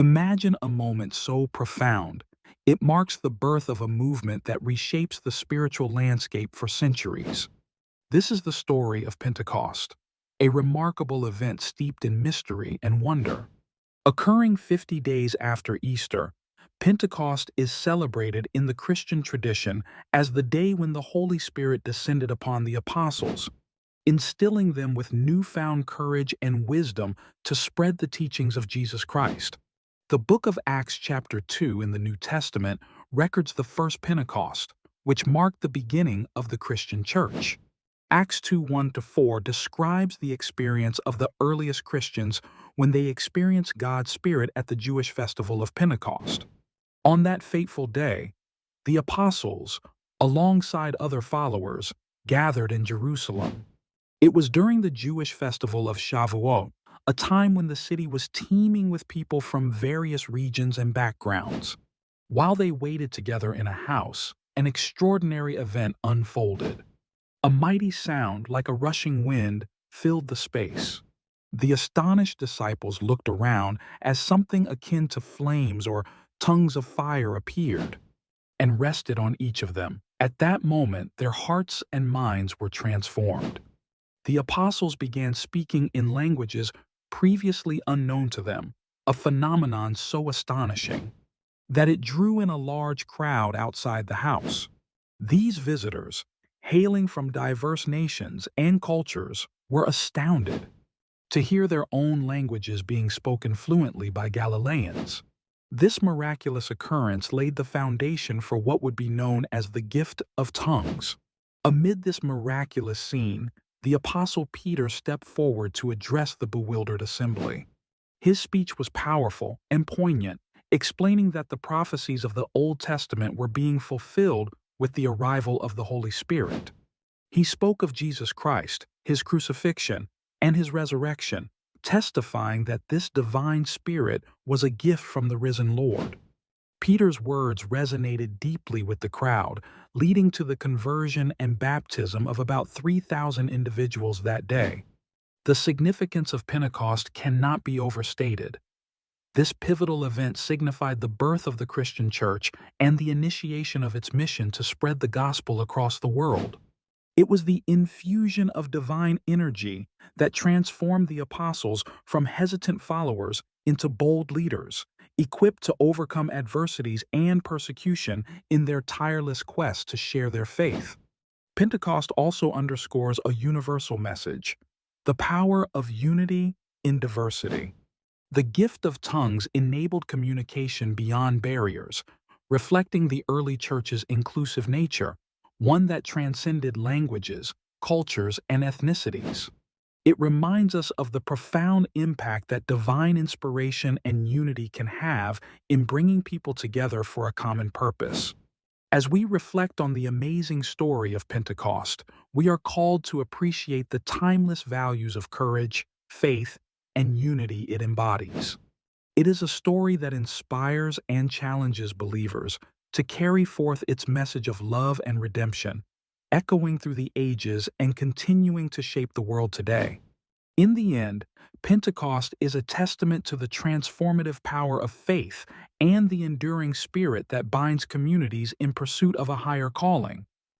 Imagine a moment so profound. It marks the birth of a movement that reshapes the spiritual landscape for centuries. This is the story of Pentecost, a remarkable event steeped in mystery and wonder. Occurring 50 days after Easter, Pentecost is celebrated in the Christian tradition as the day when the Holy Spirit descended upon the apostles, instilling them with newfound courage and wisdom to spread the teachings of Jesus Christ. The book of Acts chapter 2 in the New Testament records the first Pentecost, which marked the beginning of the Christian church. Acts 2 1-4 describes the experience of the earliest Christians when they experienced God's Spirit at the Jewish festival of Pentecost. On that fateful day, the apostles, alongside other followers, gathered in Jerusalem. It was during the Jewish festival of Shavuot, a time when the city was teeming with people from various regions and backgrounds. While they waited together in a house, an extraordinary event unfolded. A mighty sound, like a rushing wind, filled the space. The astonished disciples looked around as something akin to flames or tongues of fire appeared and rested on each of them. At that moment, their hearts and minds were transformed. The apostles began speaking in languages previously unknown to them, a phenomenon so astonishing that it drew in a large crowd outside the house. These visitors, hailing from diverse nations and cultures, were astounded to hear their own languages being spoken fluently by Galileans. This miraculous occurrence laid the foundation for what would be known as the gift of tongues. Amid this miraculous scene, the Apostle Peter stepped forward to address the bewildered assembly. His speech was powerful and poignant, explaining that the prophecies of the Old Testament were being fulfilled with the arrival of the Holy Spirit. He spoke of Jesus Christ, his crucifixion, and his resurrection, testifying that this divine Spirit was a gift from the risen Lord. Peter's words resonated deeply with the crowd, leading to the conversion and baptism of about 3,000 individuals that day. The significance of Pentecost cannot be overstated. This pivotal event signified the birth of the Christian church and the initiation of its mission to spread the gospel across the world. It was the infusion of divine energy that transformed the apostles from hesitant followers into bold leaders, equipped to overcome adversities and persecution in their tireless quest to share their faith. Pentecost also underscores a universal message: the power of unity in diversity. The gift of tongues enabled communication beyond barriers, reflecting the early church's inclusive nature, one that transcended languages, cultures, and ethnicities. It reminds us of the profound impact that divine inspiration and unity can have in bringing people together for a common purpose. As we reflect on the amazing story of Pentecost, we are called to appreciate the timeless values of courage, faith, and unity it embodies. It is a story that inspires and challenges believers to carry forth its message of love and redemption, echoing through the ages and continuing to shape the world today. In the end, Pentecost is a testament to the transformative power of faith and the enduring spirit that binds communities in pursuit of a higher calling.